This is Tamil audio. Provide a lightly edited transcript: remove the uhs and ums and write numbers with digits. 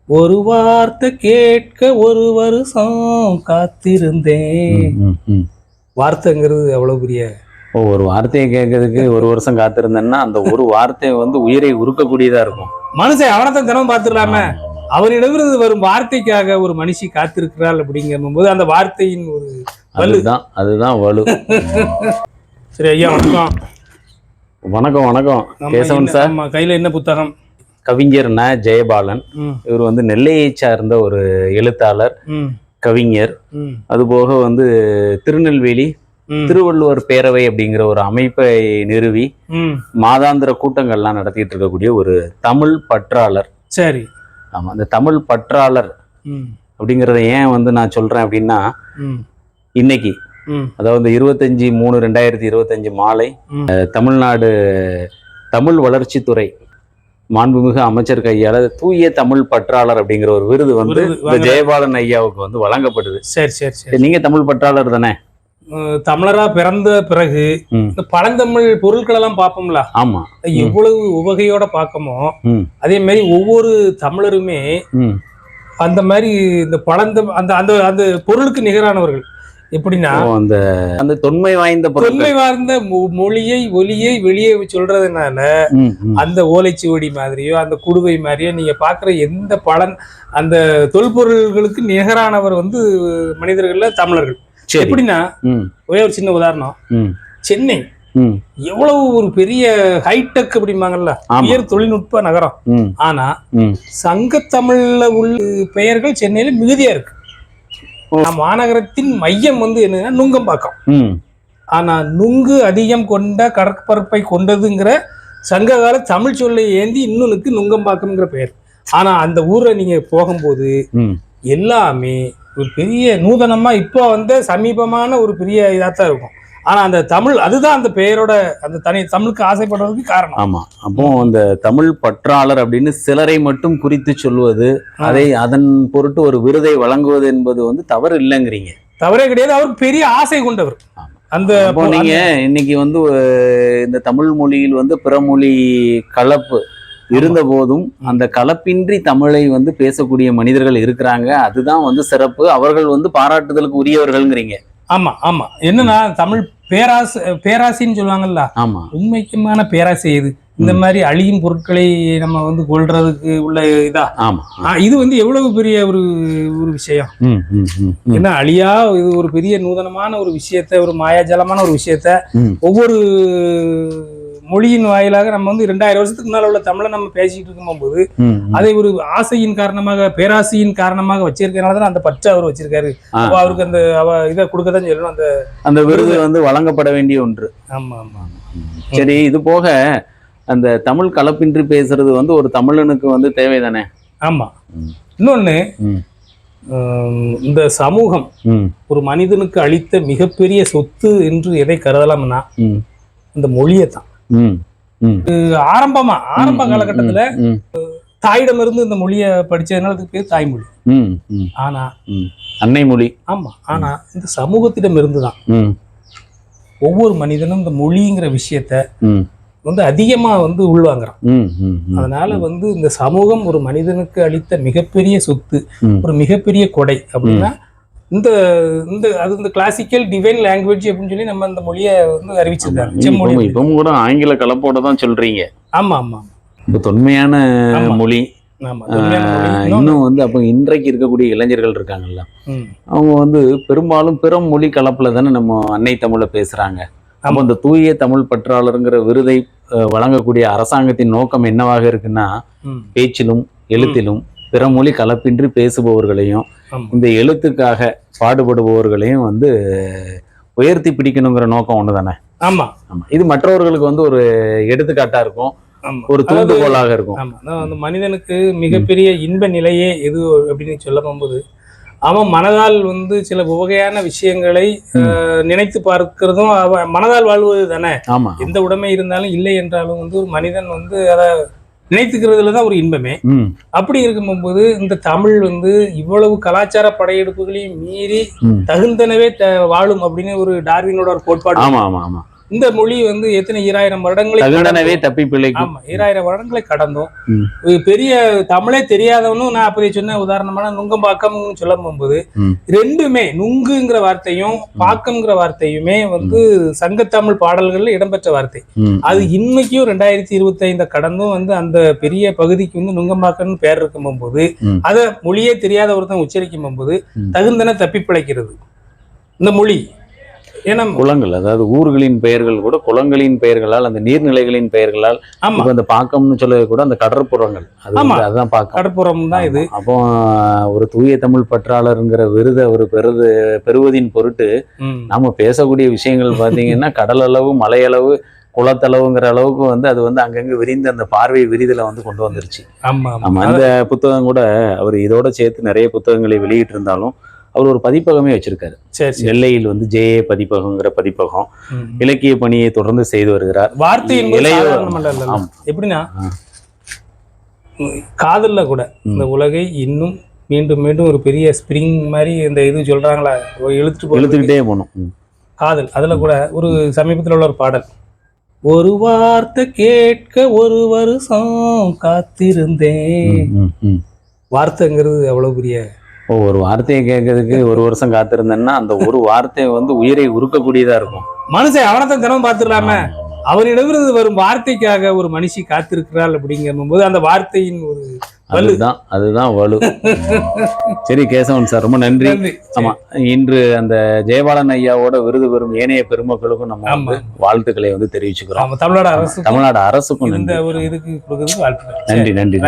ஒரு வார்த்தை கேட்க ஒரு வருஷம் காத்திருந்தேன். வார்த்தைங்கிறது அவ்வளவு பெரிய ஒரு வார்த்தையை கேட்கறதுக்கு ஒரு வருஷம் காத்திருந்தேன்னா அந்த ஒரு வார்த்தையை வந்து உயிரை உருக்கக்கூடியதா இருக்கும். மனுஷன் அவனைத்தான் தினம் பார்த்துடலாம. அவரிடமிருந்து வரும் வார்த்தைக்காக ஒரு மனுஷி காத்திருக்கிறாள் அப்படிங்கும் போது அந்த வார்த்தையின் ஒரு அதுதான் வலு. சரி ஐயா, வணக்கம். வணக்கம் வணக்கம் கேசவன் சார். கையில என்ன புத்தகம்? கவிஞர் ந. ஜெயபாலன். இவர் வந்து நெல்லையை சார்ந்த ஒரு எழுத்தாளர், கவிஞர். அதுபோக வந்து திருநெல்வேலி திருவள்ளுவர் பேரவை அப்படிங்கிற ஒரு அமைப்பை நிறுவி மாதாந்திர கூட்டங்கள்லாம் நடத்திட்டு இருக்கக்கூடிய ஒரு தமிழ் பற்றாளர். சரி, ஆமா. அந்த தமிழ் பற்றாளர் அப்படிங்கிறத ஏன் வந்து நான் சொல்றேன் அப்படின்னா, இன்னைக்கு அதாவது 25/3/2025 மாலை தமிழ்நாடு தமிழ் வளர்ச்சித்துறை மாண்புமிகு அமைச்சர் கையால தூய தமிழ் பற்றாளர் அப்படிங்கிற ஒரு விருது வந்து ஜெயபாலன் ஐயாவுக்கு வந்து வழங்கப்படுது. சரி சரி சரி. நீங்க தமிழ் பற்றாளர் தானே? தமிழரா பிறந்த பிறகு இந்த பழந்தமிழ் பொருட்கள் எல்லாம் பார்ப்போம்ல. ஆமா. எவ்வளவு உவகையோட பார்க்கமோ அதே மாதிரி ஒவ்வொரு தமிழருமே அந்த மாதிரி இந்த அந்த அந்த அந்த பொருளுக்கு நிகரானவர்கள். எப்படின்னா அந்த அந்த தொன்மை வாய்ந்த மொழியை ஒலியை வெளியே சொல்றதுனால அந்த ஓலைச்சுவடி மாதிரியோ அந்த குடுவை மாதிரியோ நீங்க பாக்குற எந்த அந்த தொல்பொருள்களுக்கு நிகரானவர் வந்து மனிதர்கள்ல தமிழர்கள். எப்படின்னா ஒரே ஒரு சின்ன உதாரணம். சென்னை எவ்வளவு ஒரு பெரிய ஹைடெக் அப்படிம்பாங்கல்ல, உயர் தொழில்நுட்ப நகரம். ஆனா சங்க தமிழ்ல உள்ள பெயர்கள் சென்னையில மிகுதியா இருக்கு. மாநகரத்தின் மையம் வந்து என்னன்னா நுங்கம்பாக்கம். ஆனா நுங்கு அதிகம் கொண்ட கடற்பரப்பை கொண்டதுங்கிற சங்ககால தமிழ் சொல்லை ஏந்தி இன்னொன்னுக்கு நுங்கம்பாக்கம்ங்கிற பெயர். ஆனா அந்த ஊரை நீங்க போகும்போது எல்லாமே ஒரு பெரிய நூதனமா இப்போ வந்து சமீபமான ஒரு பெரிய இதாத்தான் இருக்கும். ஆனா அந்த தமிழ் அதுதான் அந்த பெயரோட அந்த தனி தமிழுக்கு ஆசைப்படுறதுக்கு காரணம். ஆமா. அப்போ அந்த தமிழ் பற்றாளர் அப்படின்னு சிலரை மட்டும் குறித்து சொல்வது, அதை அதன் பொருட்டு ஒரு விருதை வழங்குவது என்பது வந்து தவறு இல்லைங்கிறீங்க? தவறே கிடையாது. அவர் பெரிய ஆசை கொண்டவர். அந்த நீங்க இன்னைக்கு வந்து இந்த தமிழ் மொழியில் வந்து பிறமொழி கலப்பு இருந்த போதும் அந்த கலப்பின்றி தமிழை வந்து பேசக்கூடிய மனிதர்கள் இருக்கிறாங்க. அதுதான் வந்து சிறப்பு. அவர்கள் வந்து பாராட்டுதலுக்கு உரியவர்கள்ங்கிறீங்க. ஆமா ஆமா. என்னன்னா தமிழ் பேராசைன்னு சொல்லுவாங்கல்ல. ஆமா. உண்மைக்குமான பேராசை இது. இந்த மாதிரி அழியும் பொருட்களை நம்ம வந்து கொள்றதுக்கு உள்ள இதா. ஆமா. இது வந்து எவ்வளவு பெரிய ஒரு விஷயம். ஏன்னா அழியா இது ஒரு பெரிய நூதனமான ஒரு விஷயத்த, ஒரு மாயாஜலமான ஒரு விஷயத்த ஒவ்வொரு மொழியின் வாயிலாக நம்ம வந்து 2000 வருஷத்துக்கு முன்னால உள்ள தமிழை நம்ம பேசிட்டு இருக்கும் போது அதை ஒரு ஆசையின் காரணமாக, பேராசையின் காரணமாக வச்சிருக்கனாலதான் அந்த பற்று அவர் வச்சிருக்காரு. அவருக்கு அந்த இதை கொடுக்கதான் சொல்லணும். அந்த விருது வந்து வழங்கப்பட வேண்டிய ஒன்று. ஆமா ஆமா. சரி, இது போக அந்த தமிழ் கலப்பின்றி பேசுறது வந்து ஒரு தமிழனுக்கு வந்து தேவைதானே? ஆமா. இன்னொன்னு, இந்த சமூகம் ஒரு மனிதனுக்கு அளித்த மிகப்பெரிய சொத்து என்று எதை கருதலாம்னா இந்த மொழியை தான். ஆரம்ப காலகட்டத்துல தாயிடமிருந்து இந்த மொழியை படிச்சதுனால அதுக்கு பேர் தாய்மொழி. ஆனா அன்னை மொழி. ஆமா. ஆனா இந்த சமூகத்திடம் இருந்துதான் ஒவ்வொரு மனிதனும் இந்த மொழிங்கிற விஷயத்த வந்து அதிகமா வந்து உள்வாங்குறான். அதனால வந்து இந்த சமூகம் ஒரு மனிதனுக்கு அளித்த மிகப்பெரிய சொத்து, ஒரு மிகப்பெரிய கொடை அப்படின்னா இந்த கிளாசிக்கல் டிவைன் லாங்குவேஜ் அப்படின்னு சொல்லி நம்ம இந்த மொழியை வந்து அறிவிச்சிருக்காங்க. இப்போ கூட ஆங்கில கலப்போட தான் சொல்றீங்க. ஆமா ஆமா. இப்போ தொன்மையான மொழி. இன்னும் வந்து அப்ப இன்றைக்கு இருக்கக்கூடிய இளைஞர்கள் இருக்காங்கல்ல, அவங்க வந்து பெரும்பாலும் பிற மொழி கலப்புல தானே நம்ம அன்னை தமிழை பேசுறாங்க. அப்போ இந்த தூய தமிழ் பற்றாளருங்கிற விருதை வழங்கக்கூடிய அரசாங்கத்தின் நோக்கம் என்னவாக இருக்குன்னா, பேச்சிலும் எழுத்திலும் பிற மொழி கலப்பின்றி பேசுபவர்களையும் இந்த எழுத்துக்காக பாடுபடுபவர்களையும் வந்து உயர்த்தி பிடிக்கணுங்கிற நோக்கம் ஒண்ணுதானே? ஆமா ஆமா. இது மற்றவர்களுக்கு வந்து ஒரு எடுத்துக்காட்டா இருக்கும், ஒரு தூண்டுகோலாக இருக்கும். அந்த மனிதனுக்கு மிகப்பெரிய இன்ப நிலையே எது அப்படின்னு சொல்ல போகும்போது அவன் மனதால் வந்து சில வகையான விஷயங்களை நினைத்து பார்க்கிறதும் மனதால் வாழ்வது தானே. எந்த உடைமை இருந்தாலும் இல்லை என்றாலும் வந்து ஒரு மனிதன் வந்து அதை நினைத்துக்கிறதுலதான் ஒரு இன்பமே. அப்படி இருக்கும்போது இந்த தமிழ் வந்து இவ்வளவு கலாச்சார படையெடுப்புகளையும் மீறி தகுந்தனவே வாழும் அப்படின்னு ஒரு டார்வினோட ஒரு கோட்பாடு. இந்த மொழி வந்து எத்தனை 2000 வருடங்களை தகுந்தனவே தப்பி பிழைக்கும். ஆமா 2000 வருடங்களை கடந்தோம். பெரிய தமிழே தெரியாதவனும் நான் அப்படி சொன்ன உதாரணமான நுங்கம்பாக்கம் சொல்ல போகும்போது ரெண்டுமே நுங்குங்கிற வார்த்தையும் பாக்கம்ங்கிற வார்த்தையுமே வந்து சங்கத்தமிழ் பாடல்கள்ல இடம்பெற்ற வார்த்தை. அது இன்னைக்கும் 2025 கடந்தும் வந்து அந்த பெரிய பகுதிக்கு வந்து நுங்கம்பாக்கம்னு பேர் இருக்கும் போது அத மொழியே தெரியாத ஒருத்தன் உச்சரிக்கும் போது தகுந்தன தப்பி பிழைக்கிறது இந்த மொழி. ஏன்னா குளங்கள், அதாவது ஊர்களின் பெயர்கள் கூட குளங்களின் பெயர்களால், அந்த நீர்நிலைகளின் பெயர்களால், இப்ப அந்த பாக்கம்னு சொல்ல கூட அந்த கடற்புறங்கள், அதுதான் பாக்கம், கடற்புறம் தான் இது. அப்போ ஒரு தூய தமிழ் பற்றாளருங்கிற விருதை அவர் பெறுவதின் பொருட்டு நாம பேசக்கூடிய விஷயங்கள் பாத்தீங்கன்னா கடல் அளவு, மலையளவு, குளத்தளவுங்கிற அளவுக்கு வந்து அது வந்து அங்கங்க விரிந்து அந்த பார்வை விரிதலை வந்து கொண்டு வந்துருச்சு. ஆமா அந்த புத்தகம் கூட அவர் இதோட சேர்த்து நிறைய புத்தகங்களை வெளியிட்டு இருந்தாலும் அவர் ஒரு பதிப்பகமே வச்சிருக்காரு. நெல்லையில் வந்து ஜே.ஏ. பதிப்பகங்கிற பதிப்பகம். இலக்கிய பணியை தொடர்ந்து செய்து வருகிறார். வார்த்தை எப்படின்னா காதல்ல கூட இந்த உலகை இன்னும் மீண்டும் மீண்டும் ஒரு பெரிய ஸ்பிரிங் மாதிரி இந்த இது சொல்றாங்களா, இழுத்துக்கிட்டே போகணும் காதல். அதுல கூட ஒரு சமீபத்தில் உள்ள ஒரு பாடல், ஒரு வார்த்தை கேட்க ஒரு வருஷம் காத்திருந்தேன். வார்த்தைங்கிறது அவ்வளவு பெரிய, ஒரு வார்த்தையை கேட்கறதுக்கு ஒரு வருஷம் காத்திருந்தேன்னா அந்த ஒரு வார்த்தை வந்து உயிரை உருக்கக்கூடியதா இருக்கும். மனுஷன் அவனத்தான் தினமும் பார்த்துடலாம, அவனிடமிருந்து வரும் வார்த்தைக்காக ஒரு மனுஷி காத்திருக்கிறாள் அப்படிங்கும் போது அந்த வார்த்தையின் ஒரு அதுதான் வலு. சரி கேசவன் சார், ரொம்ப நன்றி. ஆமா, இன்று அந்த ஜெயபாலன் ஐயாவோட விருது பெறும் ஏனைய பெருமக்களுக்கும் நம்ம வாழ்த்துக்களை வந்து தெரிவிச்சுக்கிறோம். தமிழ்நாடு அரசுக்கும் நன்றி. இந்த ஒரு இதுக்கு கொடுக்கறதுக்கு வாழ்த்துக்கள். நன்றி.